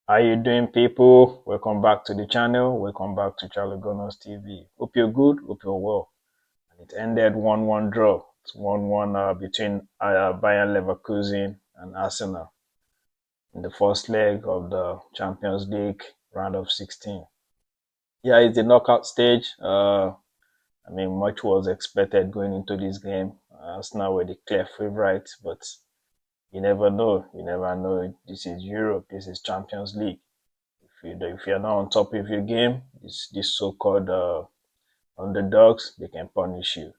How you doing, people? Welcome back to the channel. Welcome back to Charlie Gunners TV. Hope you're good. Hope you're well. And it ended 1-1 draw. It's 1-1 between Bayer Leverkusen and Arsenal in the first leg of the Champions League round of 16. Yeah, it's the knockout stage. I mean, much was expected going into this game. Arsenal were the clear favourites, but you never know. You never know. This is Europe. This is Champions League. If you're not on top of your game, these so-called underdogs, they can punish you.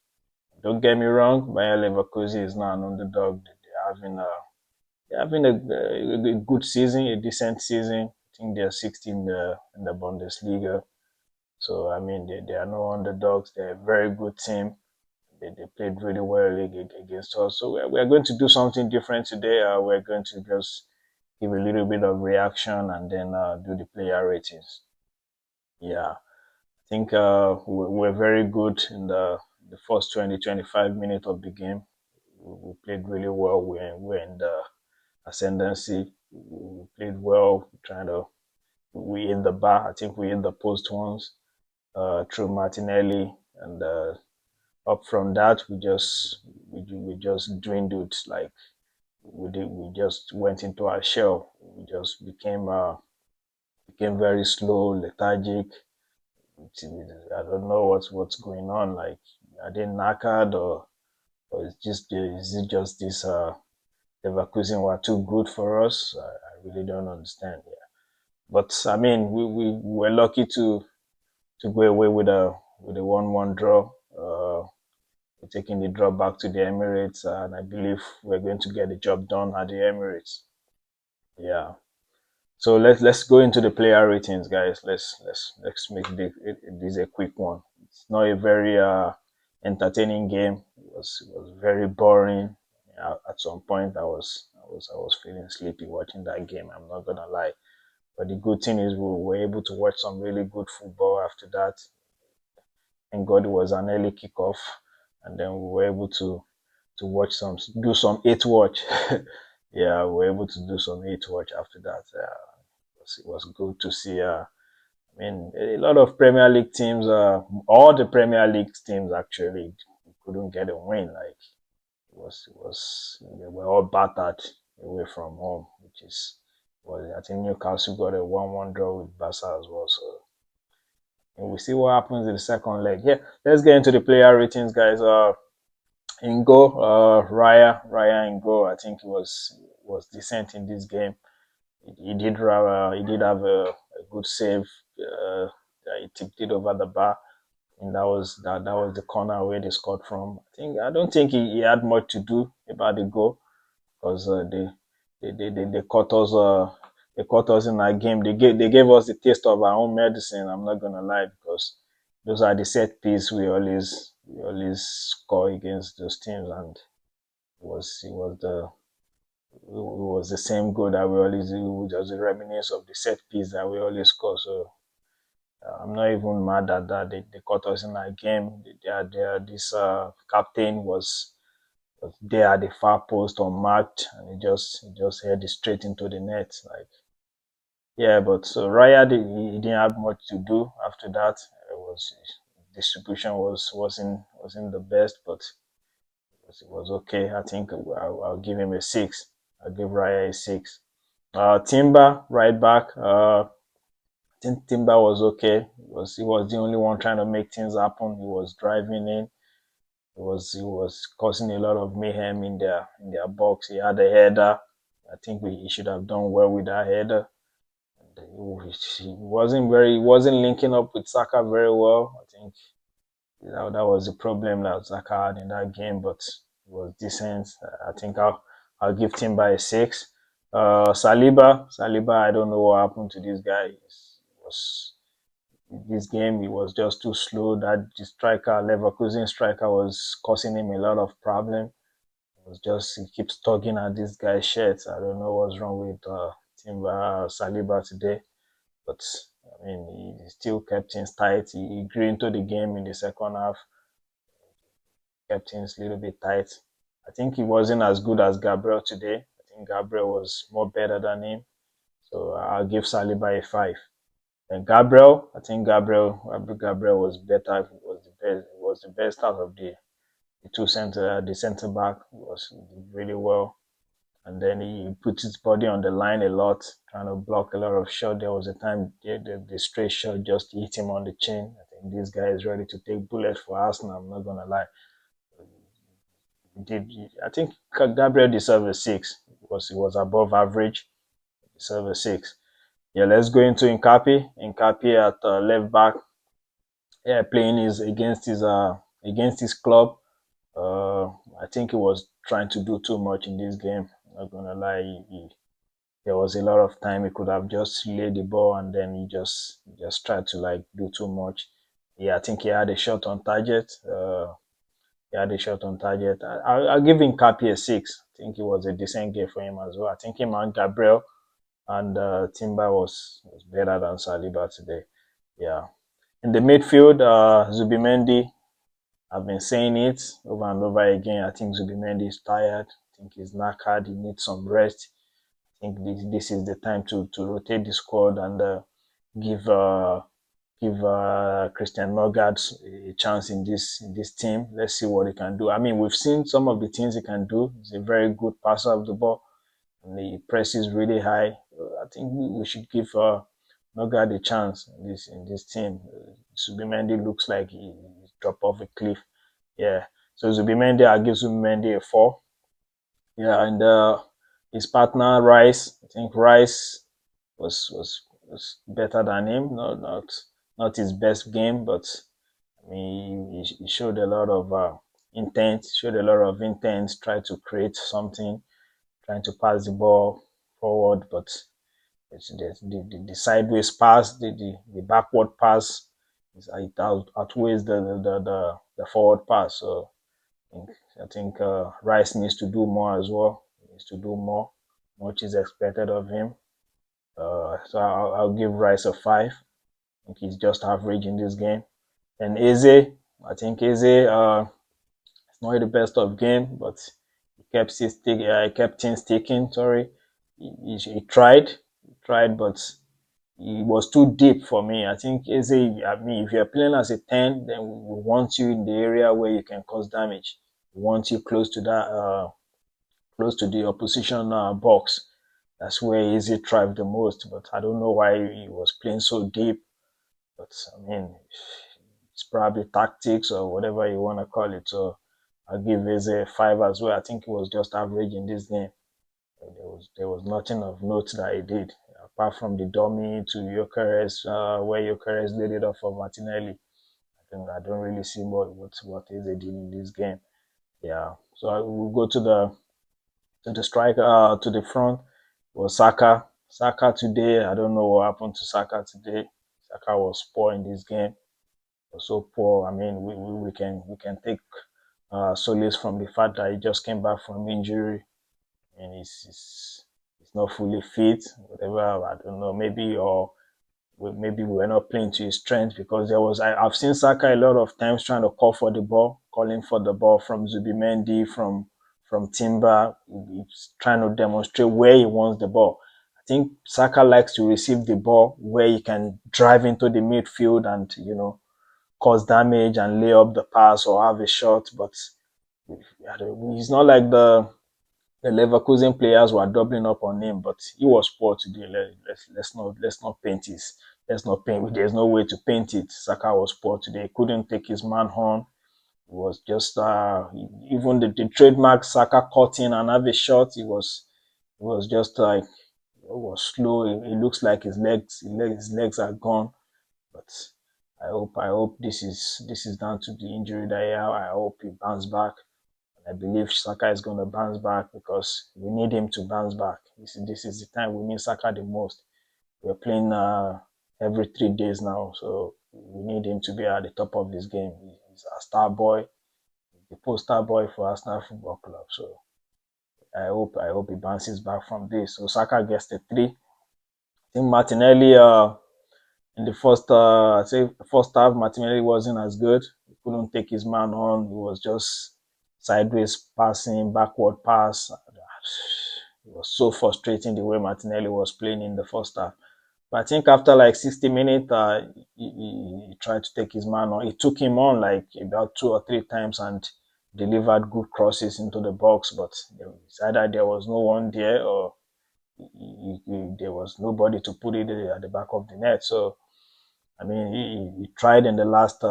Don't get me wrong, Bayer Leverkusen is not an underdog. They're having a good season, a decent season. I think they're 16th in the Bundesliga. So I mean, they are no underdogs. They're a very good team. They played really well against us. So we're going to do something different today. We're going to just give a little bit of reaction and then do the player ratings. Yeah. Think we're very good in the first 20, 25 minutes of the game. We played really well. We're in the ascendancy. We played well, trying to, we hit the bar. I think we hit the post once through Martinelli. And up from that, we just dwindled. Like we just went into our shell. We just became very slow, lethargic. I don't know what's going on. Like, are they knackered or is it just this Leverkusen were too good for us? I really don't understand. Yeah, but I mean, we were lucky to go away with a 1-1 draw. We're taking the draw back to the Emirates, and I believe we're going to get the job done at the Emirates. Yeah. So let's go into the player ratings, guys. Let's make this a quick one. It's not a very entertaining game. It was very boring. At some point, I was feeling sleepy watching that game. I'm not gonna lie. But the good thing is we were able to watch some really good football after that. Thank God it was an early kickoff, and then we were able to watch do some eight watch. Yeah, we were able to do some eight watch after that. It was good to see. I mean, a lot of Premier League teams, all the Premier League teams actually couldn't get a win. Like they were all battered away from home, which is, well, I think Newcastle got a 1-1 draw with Barca as well. So and we see what happens in the second leg. Yeah, let's get into the player ratings, guys. In goal, Raya in goal. I think he was decent in this game. He did have a good save. Uh, he tipped it over the bar, and that was the corner where they scored from. I don't think he had much to do about the goal because they caught us. They caught us in that game. They gave us the taste of our own medicine. I'm not gonna lie, because those are the set piece we always score against those teams, and it was the same goal that we always do, just a reminiscence of the set piece that we always score. So I'm not even mad at that. They caught us in that game. This captain was there at the far post unmarked, and he just headed straight into the net. Like, yeah, but so Raya he didn't have much to do after that. It was distribution wasn't the best, but it was okay. I think I'll give him a six. I'll give Raya a six. Timber right back. I think Timber was okay. He was the only one trying to make things happen. He was driving in. He was causing a lot of mayhem in their box. He had a header. I think he should have done well with that header. He wasn't linking up with Saka very well. I think that was the problem that Saka had in that game, but it was decent. I think I'll give Timber a six. Saliba, I don't know what happened to this guy. Was this game he was just too slow. That the Leverkusen striker, was causing him a lot of problem. It was just he keeps tugging at this guy's shirt. I don't know what's wrong with Timber Saliba today, but I mean he still kept things tight. He grew into the game in the second half, kept things a little bit tight. I think he wasn't as good as Gabriel today. I think Gabriel was more better than him. So I'll give Saliba a 5. And Gabriel, I think Gabriel was better. Was the best out of the center back was really well. And then he put his body on the line a lot, trying to block a lot of shots. There was a time the straight shot just hit him on the chin. I think this guy is ready to take bullets for Arsenal. I'm not gonna lie. Did I think Gabriel deserved a 6? He was above average. Deserved a 6. Yeah, let's go into Nkapi. Nkapi at left back. Yeah, playing his against his club. Uh, I think he was trying to do too much in this game. I'm not gonna lie. There was a lot of time he could have just laid the ball and then he just tried to like do too much. Yeah, I think he had a shot on target. He had a shot on target. I'll give him Capi a 6. I think it was a decent game for him as well. I think him and Gabriel and Timber was better than Saliba today. Yeah. In the midfield, Zubimendi, I've been saying it over and over again. I think Zubimendi is tired. I think he's knackered. He needs some rest. I think this is the time to rotate the squad and give Christian Nogard a chance in this team. Let's see what he can do. I mean, we've seen some of the things he can do. He's a very good passer of the ball, and he presses really high. I think we should give Nogard a chance in this team. Subimendi looks like he dropped off a cliff. Yeah. So Zubimendi, I give Zubimendi a 4. Yeah, and his partner Rice, I think Rice was better than him. Not his best game, but I mean he showed a lot of intent. Showed a lot of intent. Tried to create something, trying to pass the ball forward, but it's the sideways pass, the backward pass, it outweighs the forward pass. So I think Rice needs to do more as well. He needs to do more. Much is expected of him. So I'll give Rice a 5. I think he's just average in this game. And Eze, I think Eze, it's not the best of game, but he kept things ticking. Sorry, he tried, but he was too deep for me. I think Eze, I mean, if you're playing as a 10, then we want you in the area where you can cause damage. We want you close to the opposition box. That's where Eze thrived the most. But I don't know why he was playing so deep. But I mean, it's probably tactics or whatever you want to call it. So I'll give Eze a 5 as well. I think he was just average in this game. There was nothing of note that he did apart from the dummy to Gyökeres, where Gyökeres laid it off for Martinelli. I don't really see what Eze did in this game. Yeah. So I will go to the striker, to the front was Saka. Saka today, I don't know what happened to Saka today. Saka was poor in this game. Was so poor. I mean, we can take solace from the fact that he just came back from injury and he's not fully fit. Whatever, I don't know. Maybe we were not playing to his strength because I've seen Saka a lot of times trying to call for the ball, calling for the ball from Zubimendi, from Timber. He's trying to demonstrate where he wants the ball. I think Saka likes to receive the ball where he can drive into the midfield and cause damage and lay up the pass or have a shot. But he's not like the Leverkusen players were doubling up on him, but he was poor today. Let's not paint his let's not paint. There's no way to paint it. Saka was poor today. He couldn't take his man home. It was just even the trademark Saka cutting and have a shot. It was just like it was slow. It looks like his legs are gone. But I hope this is down to the injury that he had. I hope he bounces back. I believe Saka is going to bounce back because we need him to bounce back. This is the time we need Saka the most. We're playing every 3 days now, so we need him to be at the top of this game. He's our star boy, the poster boy for Arsenal Football Club. So I hope he bounces back from this. So Saka gets the 3. I think Martinelli in the first half, Martinelli wasn't as good. He couldn't take his man on. He was just sideways passing, backward pass. It was so frustrating the way Martinelli was playing in the first half. But I think after like 60 minutes, he tried to take his man on. He took him on like about 2 or 3 times and delivered good crosses into the box. But it's either there was no one there or there was nobody to put it at the back of the net. So I mean, he tried in the last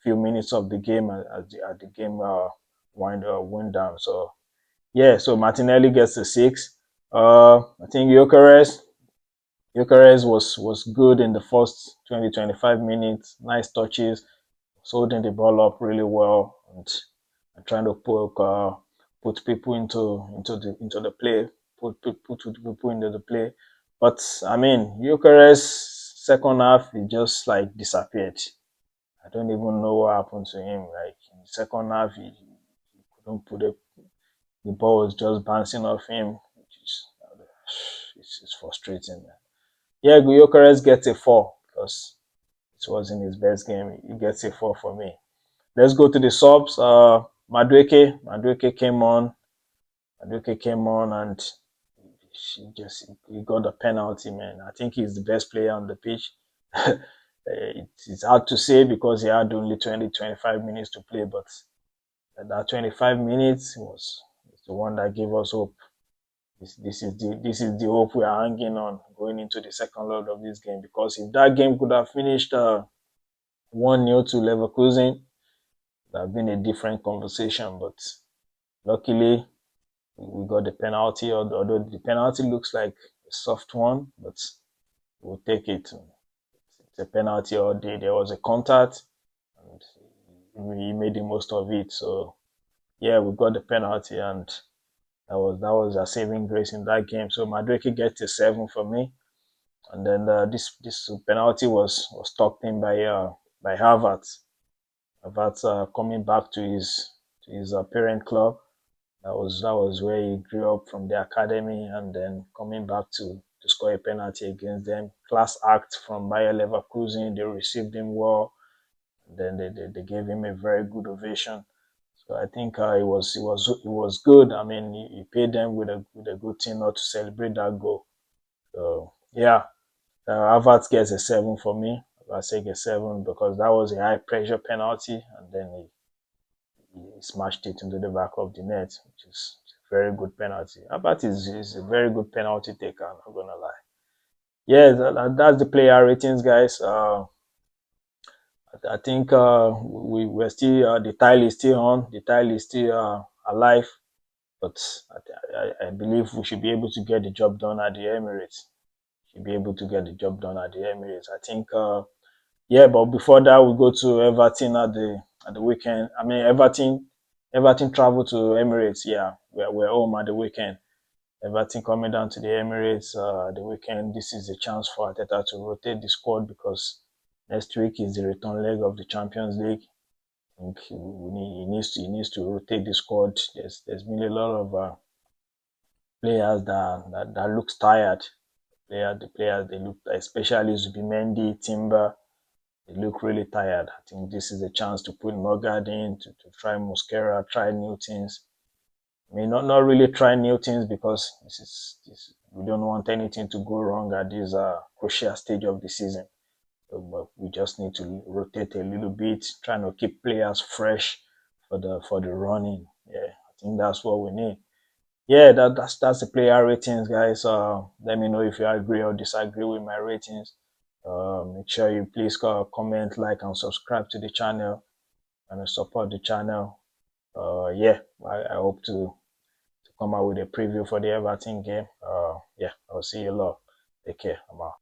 few minutes of the game as the game went down. So yeah, so Martinelli gets the six. I think Gyökeres was good in the first 20-25 minutes. Nice touches, holding the ball up really well and trying to put people into the play, put people into the play. But I mean, Gyökeres second half he just like disappeared. I don't even know what happened to him. Like in the second half, he couldn't put it. The ball was just bouncing off him, which is it's frustrating. Man. Yeah, Gyökeres gets a four because it wasn't his best game. He gets a four for me. Let's go to the subs. Madueke came on. Madueke came on and he got a penalty, man. I think he's the best player on the pitch. It's hard to say because he had only 20-25 minutes to play, but that 25 minutes was the one that gave us hope. This is the hope we are hanging on going into the second leg of this game, because if that game could have finished 1-0 to Leverkusen, it would have been a different conversation. But luckily, we got the penalty, although the penalty looks like a soft one, but we'll take it. It's a penalty all day. There was a contact, and we made the most of it. So yeah, we got the penalty, and that was a saving grace in that game. So Madueke gets a 7 for me, and then this penalty was tucked in by Havertz. Havertz coming back to his parent club. That was where he grew up from the academy, and then coming back to score a penalty against them. Class act from Bayer Leverkusen. They received him well. And then they gave him a very good ovation. So I think it was good. I mean, he paid them with a good thing not to celebrate that goal. So yeah, Havertz gets a 7 for me. I say a 7 because that was a high pressure penalty, and then he smashed it into the back of the net, which is a very good penalty. Havertz is a very good penalty taker. I'm not gonna lie. Yeah, that's the player ratings, guys. I think we're still the tile is still on. The tile is still alive, but I believe we should be able to get the job done at the Emirates. Should be able to get the job done at the Emirates. I think yeah, but before that we go to Everton at the weekend. I mean Everton travel to Emirates. Yeah, we're home at the weekend. Everton coming down to the Emirates the weekend. This is a chance for Arteta to rotate the squad because next week is the return leg of the Champions League. I think he needs to rotate the squad. There's been a lot of players that looks tired. The players they look, especially Zubimendi, Timber, they look really tired. I think this is a chance to put Nogard in to try Mosquera, try new things. I mean, not really try new things because we don't want anything to go wrong at this crucial stage of the season. So, but we just need to rotate a little bit, trying to keep players fresh for the running. Yeah, I think that's what we need. Yeah, that's the player ratings, guys. Let me know if you agree or disagree with my ratings. Make sure you please comment, like, and subscribe to the channel and support the channel. Yeah, I hope to come out with a preview for the Everton game. Yeah, I'll see you lot. Take care. I'm out.